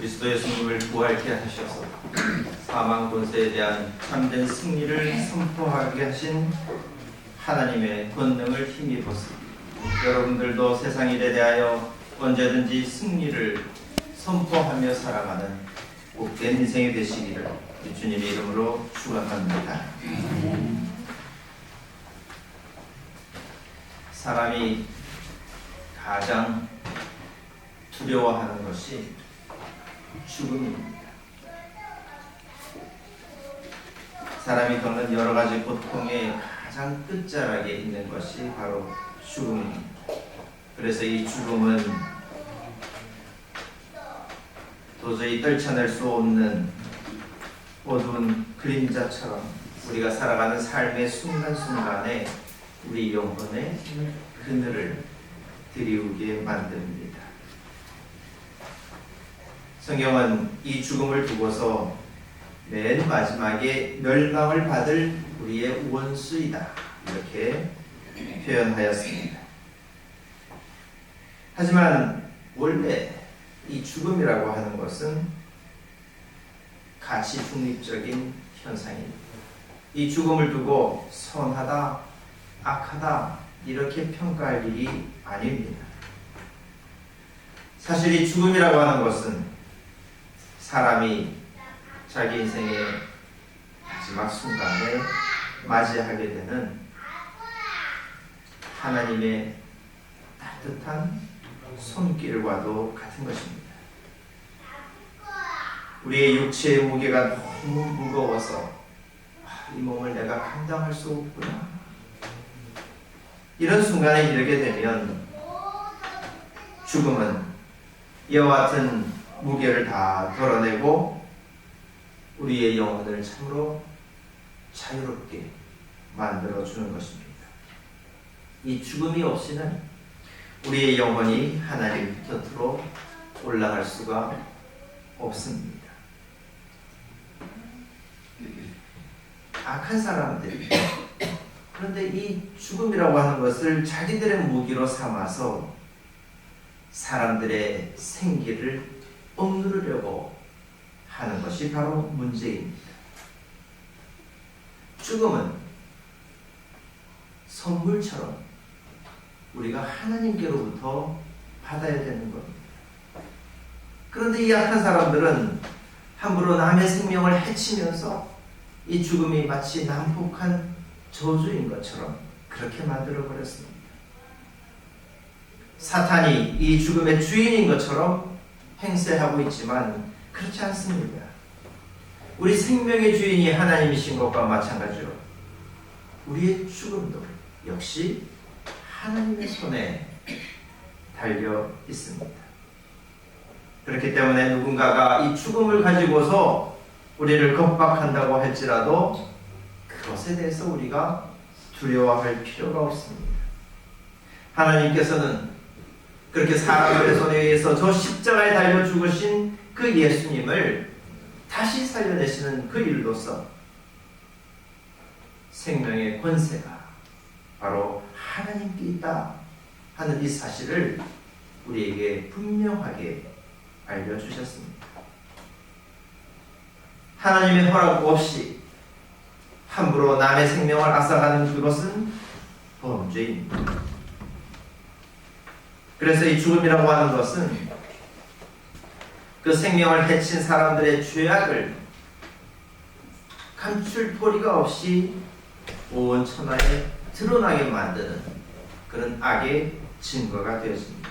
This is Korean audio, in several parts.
그리스도 예수님을 부활케 하셔서 사망 권세에 대한 참된 승리를 선포하게 하신 하나님의 권능을 힘입어서 여러분들도 세상 일에 대하여 언제든지 승리를 선포하며 살아가는 복된 인생이 되시기를 주님의 이름으로 축원합니다. 사람이 가장 두려워하는 것이 죽음입니다. 사람이 겪는 여러 가지 고통의 가장 끝자락에 있는 것이 바로 죽음입니다. 그래서 이 죽음은 도저히 떨쳐낼 수 없는 어두운 그림자처럼 우리가 살아가는 삶의 순간순간에 우리 영혼의 그늘을 드리우게 만듭니다. 성경은 이 죽음을 두고서 맨 마지막에 멸망을 받을 우리의 원수이다 이렇게 표현하였습니다. 하지만 원래 이 죽음이라고 하는 것은 가치 중립적인 현상입니다. 이 죽음을 두고 선하다, 악하다 이렇게 평가할 일이 아닙니다. 사실 이 죽음이라고 하는 것은 사람이 자기 인생의 마지막 순간에 맞이하게 되는 하나님의 따뜻한 손길과도 같은 것입니다. 우리의 육체의 무게가 너무 무거워서 이 몸을 내가 감당할 수 없구나. 이런 순간에 이르게 되면 죽음은 이와 같은 무게를 다 덜어내고 우리의 영혼을 참으로 자유롭게 만들어주는 것입니다. 이 죽음이 없이는 우리의 영혼이 하나님 곁으로 올라갈 수가 없습니다. 악한 사람들이 그런데 이 죽음이라고 하는 것을 자기들의 무기로 삼아서 사람들의 생기를 억누르려고 하는 것이 바로 문제입니다. 죽음은 선물처럼 우리가 하나님께로부터 받아야 되는 겁니다. 그런데 이 악한 사람들은 함부로 남의 생명을 해치면서 이 죽음이 마치 난폭한 저주인 것처럼 그렇게 만들어버렸습니다. 사탄이 이 죽음의 주인인 것처럼 행세하고 있지만 그렇지 않습니다. 우리 생명의 주인이 하나님이신 것과 마찬가지로 우리의 죽음도 역시 하나님의 손에 달려 있습니다. 그렇기 때문에 누군가가 이 죽음을 가지고서 우리를 겁박한다고 할지라도 그것에 대해서 우리가 두려워할 필요가 없습니다. 하나님께서는 그렇게 사람들의 손에 의해서 저 십자가에 달려 죽으신 그 예수님을 다시 살려내시는 그 일로서 생명의 권세가 바로 하나님께 있다 하는 이 사실을 우리에게 분명하게 알려주셨습니다. 하나님의 허락 없이 함부로 남의 생명을 앗아가는 그것은 범죄입니다. 그래서 이 죽음이라고 하는 것은 그 생명을 해친 사람들의 죄악을 감출 도리가 없이 온 천하에 드러나게 만드는 그런 악의 증거가 되었습니다.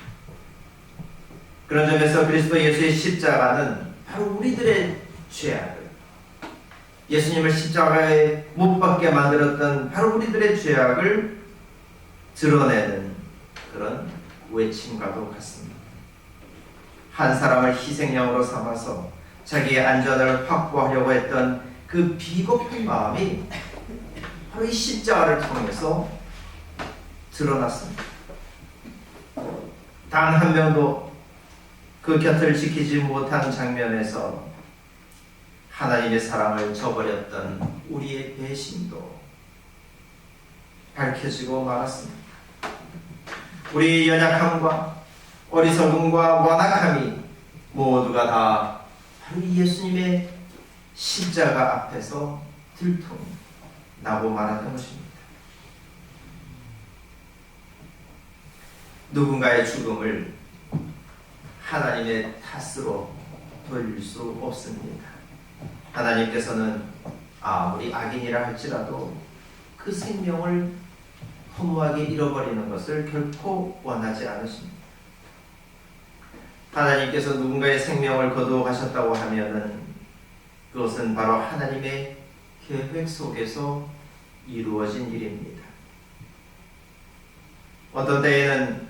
그런 점에서 그리스도 예수의 십자가는 바로 우리들의 죄악을, 예수님을 십자가에 못 박게 만들었던 바로 우리들의 죄악을 드러내는 그런 외침과도 같습니다. 한 사람을 희생양으로 삼아서 자기의 안전을 확보하려고 했던 그 비겁한 마음이 바로 이 십자가를 통해서 드러났습니다. 단 한 명도 그 곁을 지키지 못한 장면에서 하나님의 사랑을 저버렸던 우리의 배신도 밝혀지고 말았습니다. 우리의 연약함과 어리석음과 완악함이 모두가 다 바로 이 예수님의 십자가 앞에서 들통나고 말았던 것입니다. 누군가의 죽음을 하나님의 탓으로 돌릴 수 없습니다. 하나님께서는 아무리 악인이라 할지라도 그 생명을 허무하게 잃어버리는 것을 결코 원하지 않으십니다. 하나님께서 누군가의 생명을 거두어가셨다고 하면은 그것은 바로 하나님의 계획 속에서 이루어진 일입니다. 어떤 때에는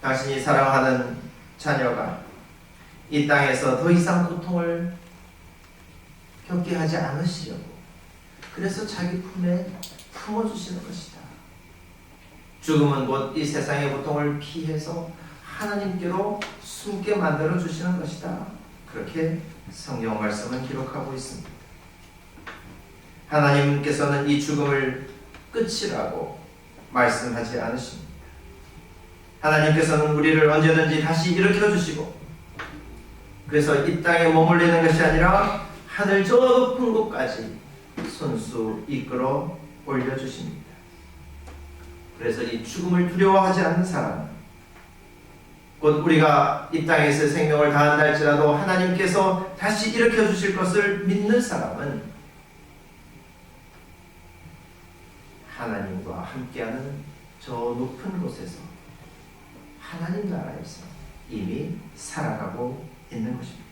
당신이 사랑하는 자녀가 이 땅에서 더 이상 고통을 겪게 하지 않으시려고 그래서 자기 품에 품어주시는 것이다. 죽음은 곧 이 세상의 고통을 피해서 하나님께로 숨게 만들어 주시는 것이다. 그렇게 성경 말씀은 기록하고 있습니다. 하나님께서는 이 죽음을 끝이라고 말씀하지 않으십니다. 하나님께서는 우리를 언제든지 다시 일으켜 주시고 그래서 이 땅에 머물리는 것이 아니라 하늘 저 높은 곳까지 손수 이끌어 올려주십니다. 그래서 이 죽음을 두려워하지 않는 사람, 곧 우리가 이 땅에서 생명을 다한다 할지라도 하나님께서 다시 일으켜 주실 것을 믿는 사람은 하나님과 함께하는 저 높은 곳에서 하나님 나라에서 이미 살아가고 있는 것입니다.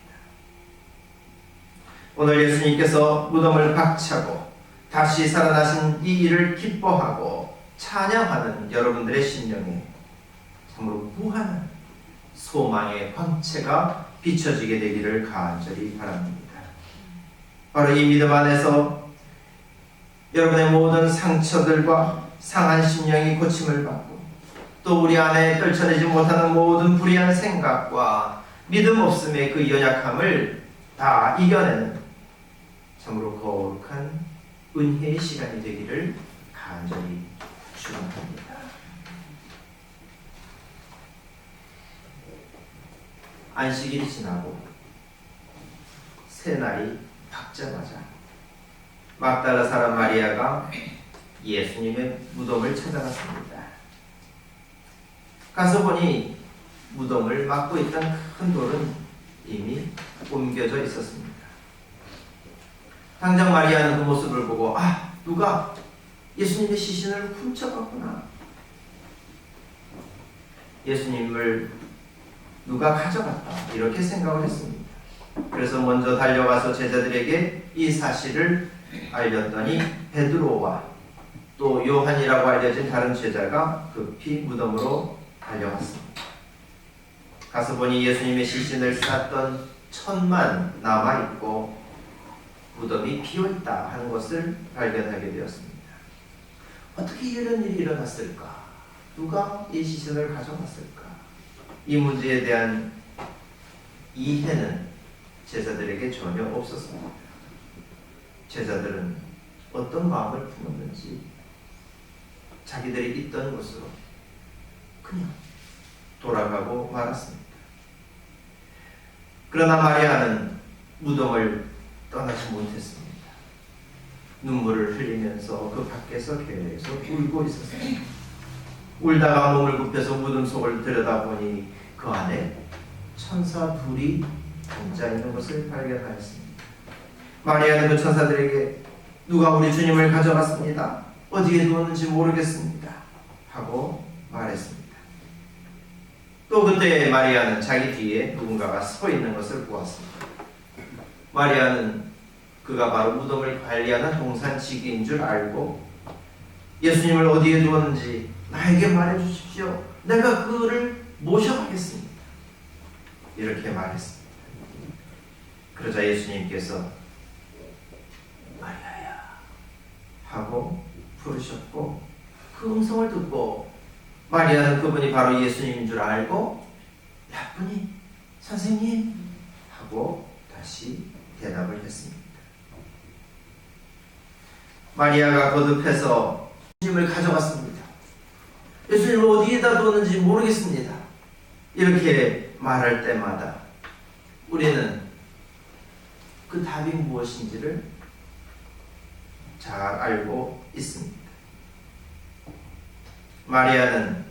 오늘 예수님께서 무덤을 박차고 다시 살아나신 이 일을 기뻐하고 찬양하는 여러분들의 심령에 참으로 무한한 소망의 광채가 비춰지게 되기를 간절히 바랍니다. 바로 이 믿음 안에서 여러분의 모든 상처들과 상한 심령이 고침을 받고 또 우리 안에 떨쳐내지 못하는 모든 불의한 생각과 믿음 없음의 그 연약함을 다 이겨내는 참으로 거룩한 은혜의 시간이 되기를 간절히 축원합니다. 안식일이 지나고 새날이 밝자마자 막달라 사람 마리아가 예수님의 무덤을 찾아갔습니다. 가서 보니 무덤을 막고 있던 큰 돌은 이미 옮겨져 있었습니다. 당장 마리아는 그 모습을 보고 누가 예수님의 시신을 훔쳐갔구나. 예수님을 누가 가져갔다 이렇게 생각을 했습니다. 그래서 먼저 달려가서 제자들에게 이 사실을 알렸더니 베드로와 또 요한이라고 알려진 다른 제자가 급히 무덤으로 달려갔습니다. 가서 보니 예수님의 시신을 쌌던 천만 남아있고 무덤이 비어있다 하는 것을 발견하게 되었습니다. 어떻게 이런 일이 일어났을까? 누가 이 시신을 가져갔을까? 이 문제에 대한 이해는 제자들에게 전혀 없었습니다. 제자들은 어떤 마음을 품었는지 자기들이 있던 곳으로 그냥 돌아가고 말았습니다. 그러나 마리아는 무덤을 떠나지 못했습니다. 눈물을 흘리면서 그 밖에서 계속 울고 있었습니다. 울다가 몸을 굽혀서 무덤 속을 들여다보니 그 안에 천사 둘이 앉아있는 것을 발견하였습니다. 마리아는 그 천사들에게 누가 우리 주님을 가져갔습니다. 어디에 두었는지 모르겠습니다. 하고 말했습니다. 또 그때 마리아는 자기 뒤에 누군가가 서 있는 것을 보았습니다. 마리아는 그가 바로 무덤을 관리하는 동산지기인 줄 알고 예수님을 어디에 두었는지 나에게 말해 주십시오. 내가 그를 모셔가겠습니다. 이렇게 말했습니다. 그러자 예수님께서 마리아야 하고 부르셨고 그 음성을 듣고 마리아는 그분이 바로 예수님인 줄 알고 야분이 선생님 하고 다시 대답을 했습니다. 마리아가 거듭해서 예수님을 가져갔습니다. 예수님을 어디에다 두었는지 모르겠습니다. 이렇게 말할 때마다 우리는 그 답이 무엇인지를 잘 알고 있습니다. 마리아는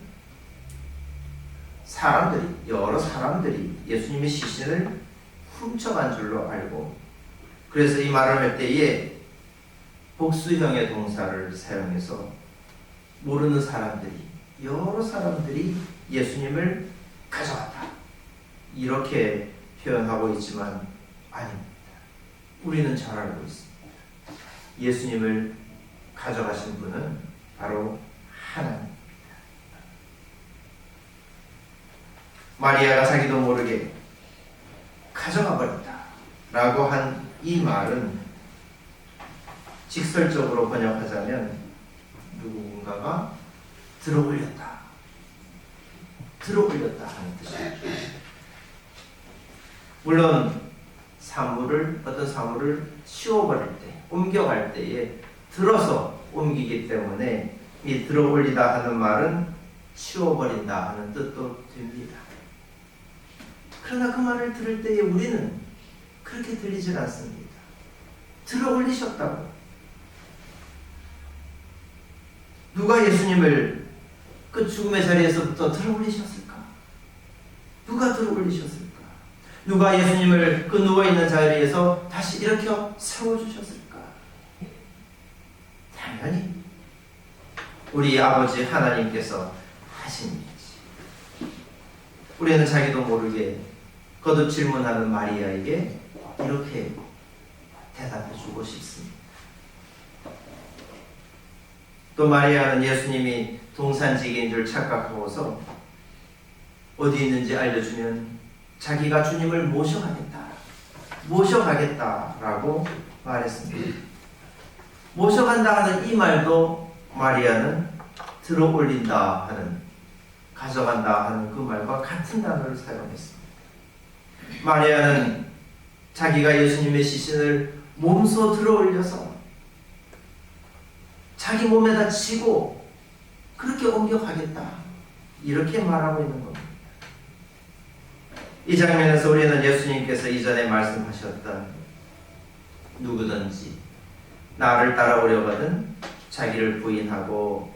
여러 사람들이 예수님의 시신을 훔쳐간 줄로 알고, 그래서 이 말을 할 때에 복수형의 동사를 사용해서 모르는 사람들이, 여러 사람들이 예수님을 가져갔다, 이렇게 표현하고 있지만 아닙니다. 우리는 잘 알고 있습니다. 예수님을 가져가신 분은 바로 하나님입니다. 마리아가 자기도 모르게 가져가 버렸다 라고 한 이 말은 직설적으로 번역하자면 누군가가 들어올렸다 하는 뜻입니다. 물론 어떤 사물을 치워버릴 때, 옮겨갈 때에 들어서 옮기기 때문에 이 들어올리다 하는 말은 치워버린다 하는 뜻도 됩니다. 그러나 그 말을 들을 때에 우리는 그렇게 들리질 않습니다. 들어올리셨다고. 누가 예수님을 그 죽음의 자리에서부터 들어올리셨을까? 누가 들어올리셨을까? 누가 예수님을 그 누워있는 자리에서 다시 일으켜 세워주셨을까? 당연히 우리 아버지 하나님께서 하신 일이지. 우리는 자기도 모르게 거듭 질문하는 마리아에게 이렇게 대답해 주고 싶습니다. 또 마리아는 예수님이 동산지기인 줄 착각하고서 어디 있는지 알려주면 자기가 주님을 모셔가겠다라고 말했습니다. 모셔간다 하는 이 말도 마리아는 들어올린다 하는, 가져간다 하는 그 말과 같은 단어를 사용했습니다. 마리아는 자기가 예수님의 시신을 몸소 들어올려서 자기 몸에다 치고 그렇게 옮겨가겠다, 이렇게 말하고 있는 겁니다. 이 장면에서 우리는 예수님께서 이전에 말씀하셨던 누구든지 나를 따라오려거든 자기를 부인하고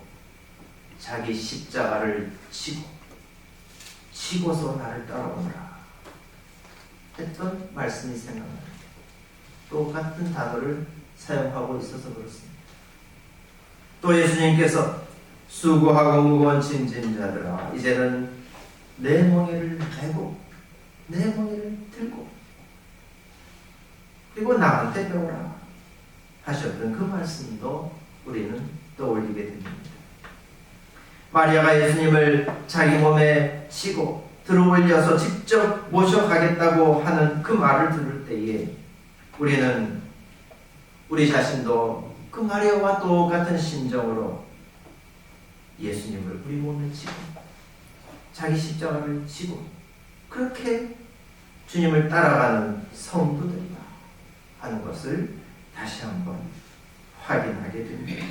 자기 십자가를 지고서 나를 따라오라 했던 말씀이 생각납니다. 똑같은 단어를 사용하고 있어서 그렇습니다. 또 예수님께서 수고하고 무거운 짐진 자들아 이제는 내 멍에를 메고 내 멍에를 들고 그리고 나한테 배우라 하셨던 그 말씀도 우리는 떠올리게 됩니다. 마리아가 예수님을 자기 몸에 치고 들어올려서 직접 모셔가겠다고 하는 그 말을 들을 때에 우리는 우리 자신도 그 마리아와 똑같은 심정으로 예수님을 우리 몸에 치고 자기 십자가를 지고 그렇게 주님을 따라가는 성도들이다 하는 것을 다시 한번 확인하게 됩니다.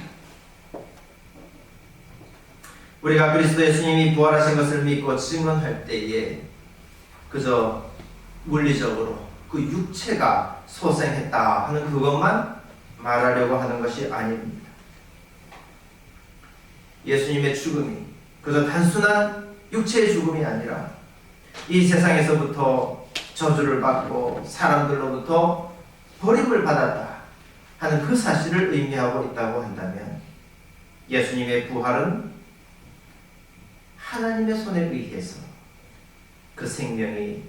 우리가 그리스도 예수님이 부활하신 것을 믿고 증언할 때에 그저 물리적으로 그 육체가 소생했다 하는 그것만 말하려고 하는 것이 아닙니다. 예수님의 죽음이 그저 단순한 육체의 죽음이 아니라 이 세상에서부터 저주를 받고 사람들로부터 버림을 받았다 하는 그 사실을 의미하고 있다고 한다면 예수님의 부활은 하나님의 손에 의해서 그 생명이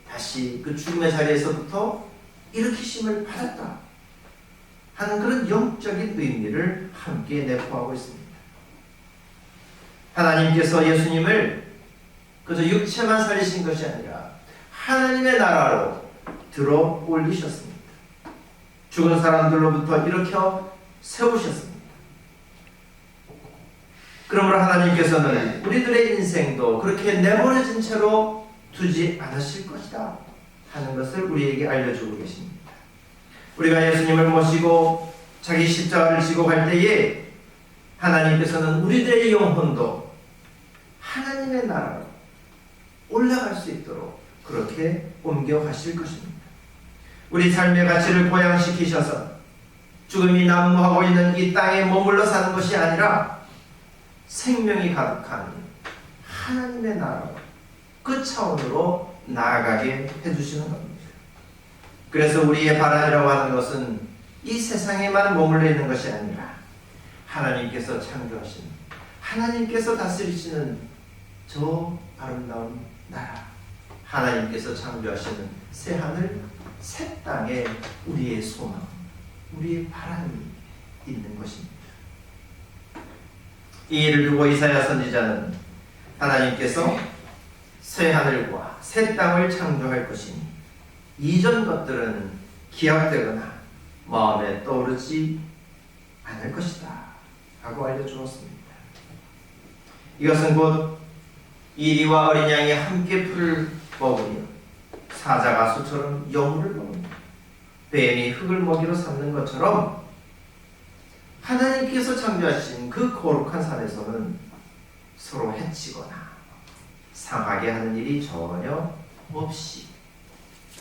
다시 그 죽음의 자리에서부터 일으키심을 받았다 하는 그런 영적인 의미를 함께 내포하고 있습니다. 하나님께서 예수님을 그저 육체만 살리신 것이 아니라 하나님의 나라로 들어 올리셨습니다. 죽은 사람들로부터 일으켜 세우셨습니다. 그러므로 하나님께서는 우리들의 인생도 그렇게 내버려진 채로 두지 않으실 것이다 하는 것을 우리에게 알려주고 계십니다. 우리가 예수님을 모시고 자기 십자가를 지고 갈 때에 하나님께서는 우리들의 영혼도 하나님의 나라로 올라갈 수 있도록 그렇게 옮겨가실 것입니다. 우리 삶의 가치를 고양시키셔서 죽음이 난무하고 있는 이 땅에 머물러 사는 것이 아니라 생명이 가득한 하나님의 나라로 그 차원으로 나아가게 해주시는 겁니다. 그래서 우리의 바람이라고 하는 것은 이 세상에만 머물러 있는 것이 아니라 하나님께서 창조하신, 하나님께서 다스리시는 저 아름다운 나라, 하나님께서 창조하시는 새하늘 새 땅에 우리의 소망, 우리의 바람이 있는 것입니다. 이 일을 두고 이사야 선지자는 하나님께서 새 하늘과 새 땅을 창조할 것이니 이전 것들은 기억되거나 마음에 떠오르지 않을 것이다 하고 알려주었습니다. 이것은 곧 이리와 어린 양이 함께 풀을 먹으며 사자가 수처럼 여물을 먹으며 뱀이 흙을 먹이로 삼는 것처럼 하나님께서 창조하신 그 거룩한 산에서는 서로 해치거나 상하게 하는 일이 전혀 없이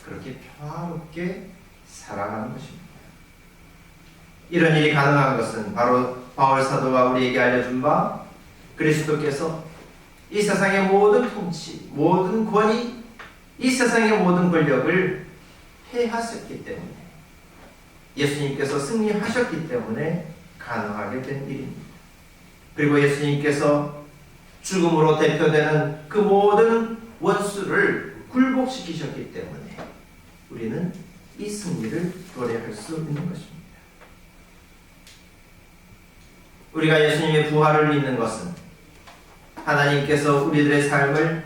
그렇게 평화롭게 살아가는 것입니다. 이런 일이 가능한 것은 바로 바울 사도가 우리에게 알려준 바 그리스도께서 이 세상의 모든 통치, 모든 권위, 이 세상의 모든 권력을 해하셨기 때문에, 예수님께서 승리하셨기 때문에 가능하게 된 일입니다. 그리고 예수님께서 죽음으로 대표되는 그 모든 원수를 굴복시키셨기 때문에 우리는 이 승리를 도래할 수 있는 것입니다. 우리가 예수님의 부활을 믿는 것은 하나님께서 우리들의 삶을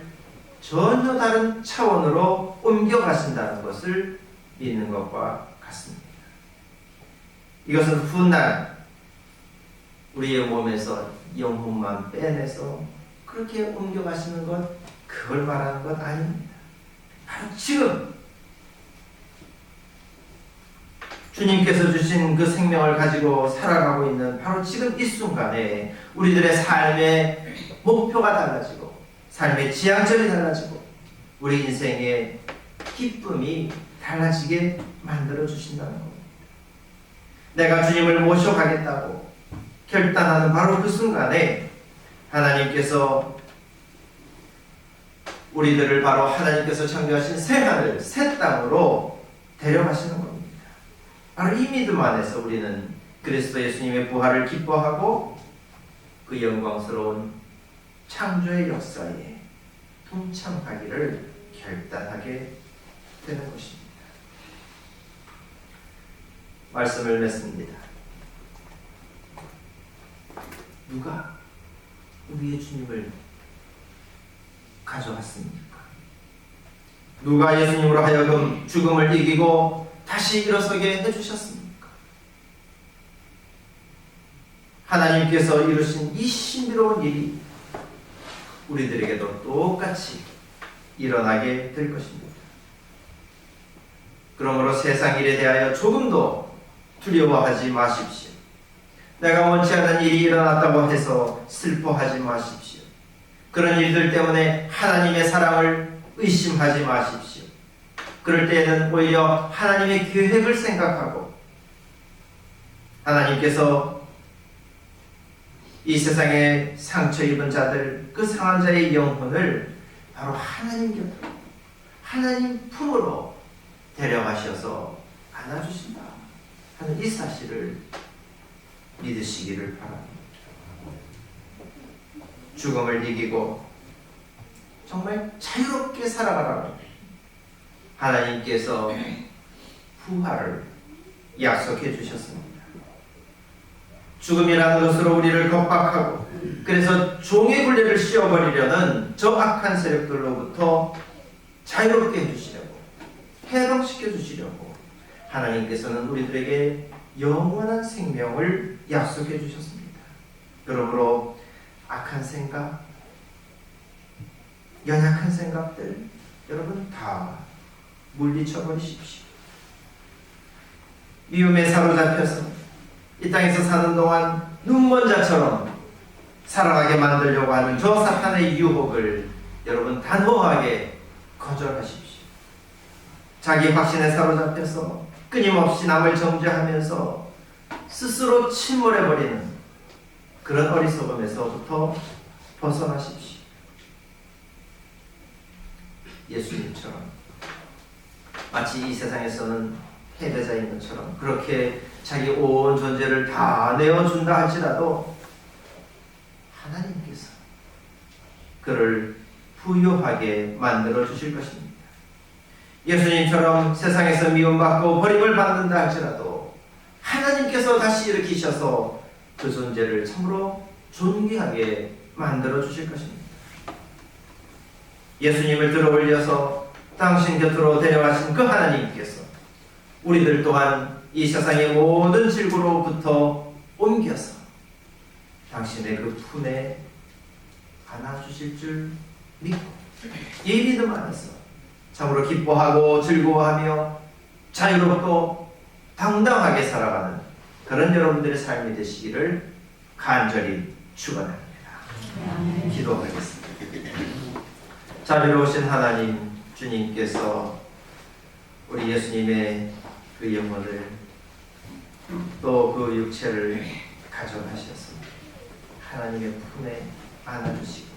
전혀 다른 차원으로 옮겨가신다는 것을 믿는 것과 같습니다. 이것은 훗날 우리의 몸에서 영혼만 빼내서 그렇게 옮겨가시는 것, 그걸 말하는 것 아닙니다. 바로 지금 주님께서 주신 그 생명을 가지고 살아가고 있는 바로 지금 이 순간에 우리들의 삶의 목표가 달라지고 삶의 지향점이 달라지고 우리 인생의 기쁨이 달라지게 만들어 주신다는 겁니다. 내가 주님을 모셔가겠다고 결단하는 바로 그 순간에 하나님께서 우리들을 바로 하나님께서 창조하신 새 하늘, 새 땅으로 데려가시는 겁니다. 바로 이 믿음 안에서 우리는 그리스도 예수님의 부활을 기뻐하고 그 영광스러운 창조의 역사에 동참하기를 결단하게 되는 것입니다. 말씀을 맺습니다. 누가 우리의 주님을 가져왔습니까? 누가 예수님으로 하여금 죽음을 이기고 다시 일어서게 해주셨습니까? 하나님께서 이루신 이 신비로운 일이 우리들에게도 똑같이 일어나게 될 것입니다. 그러므로 세상 일에 대하여 조금도 두려워하지 마십시오. 내가 원치 않은 일이 일어났다고 해서 슬퍼하지 마십시오. 그런 일들 때문에 하나님의 사랑을 의심하지 마십시오. 그럴 때에는 오히려 하나님의 계획을 생각하고 하나님께서 이 세상에 상처 입은 자들, 그 상한 자의 영혼을 바로 하나님 곁으로, 하나님 품으로 데려가셔서 안아주신다 하는 이 사실을 믿으시기를 바랍니다. 죽음을 이기고 정말 자유롭게 살아가라고 하나님께서 부활을 약속해 주셨습니다. 죽음이라는 것으로 우리를 겁박하고 그래서 종의 굴레를 씌워버리려는 저 악한 세력들로부터 자유롭게 해주시려고, 해방시켜 주시려고 하나님께서는 우리들에게 영원한 생명을 약속해 주셨습니다. 그러므로 악한 생각, 연약한 생각들 여러분 다 물리쳐 버리십시오. 미움에 사로잡혀서 이 땅에서 사는 동안 눈먼 자처럼 살아가게 만들려고 하는 저 사탄의 유혹을 여러분 단호하게 거절하십시오. 자기 확신에 사로잡혀서 끊임없이 남을 정죄하면서 스스로 침몰해버리는 그런 어리석음에서부터 벗어나십시오. 예수님처럼 마치 이 세상에서는 패배자인 것처럼 그렇게 자기 온 존재를 다 내어준다 할지라도 하나님께서 그를 부유하게 만들어 주실 것입니다. 예수님처럼 세상에서 미움받고 버림을 받는다 할지라도 하나님께서 다시 일으키셔서 그 존재를 참으로 존귀하게 만들어 주실 것입니다. 예수님을 들어올려서 당신 곁으로 데려가신 그 하나님께서 우리들 또한 이 세상의 모든 질고로부터 옮겨서 당신의 그 품에 안아주실 줄 믿고 이 믿음 안에서 참으로 기뻐하고 즐거워하며 자유롭고 당당하게 살아가는 그런 여러분들의 삶이 되시기를 간절히 축원합니다. 기도하겠습니다. 자비로우신 하나님 주님께서 우리 예수님의 그 영혼을 또 그 육체를 가져가셔서 하나님의 품에 안아주시고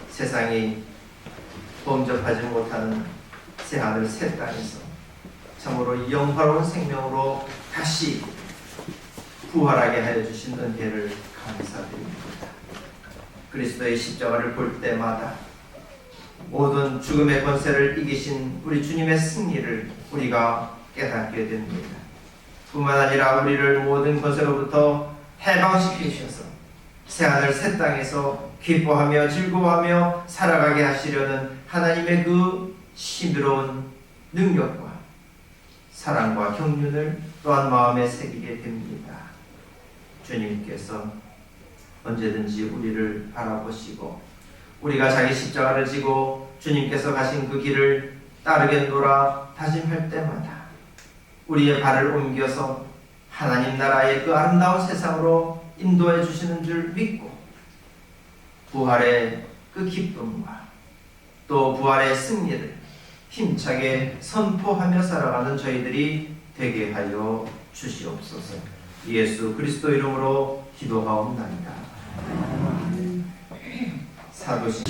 세상이 범접하지 못하는 새하늘 새 땅에서 참으로 영화로운 생명으로 다시 부활하게 하여 주신 은혜를 감사드립니다. 그리스도의 십자가를 볼 때마다 모든 죽음의 권세를 이기신 우리 주님의 승리를 우리가 깨닫게 됩니다. 뿐만 아니라 우리를 모든 권세로부터 해방시키셔서 새하늘 새 땅에서 기뻐하며 즐거워하며 살아가게 하시려는 하나님의 그 신비로운 능력과 사랑과 경륜을 또한 마음에 새기게 됩니다. 주님께서 언제든지 우리를 바라보시고 우리가 자기 십자가를 지고 주님께서 가신 그 길을 따르겠노라 다짐할 때마다 우리의 발을 옮겨서 하나님 나라의 그 아름다운 세상으로 인도해 주시는 줄 믿고 부활의 그 기쁨과 또 부활의 승리를 힘차게 선포하며 살아가는 저희들이 되게 하여 주시옵소서. 예수 그리스도 이름으로 기도하옵나이다. 사도신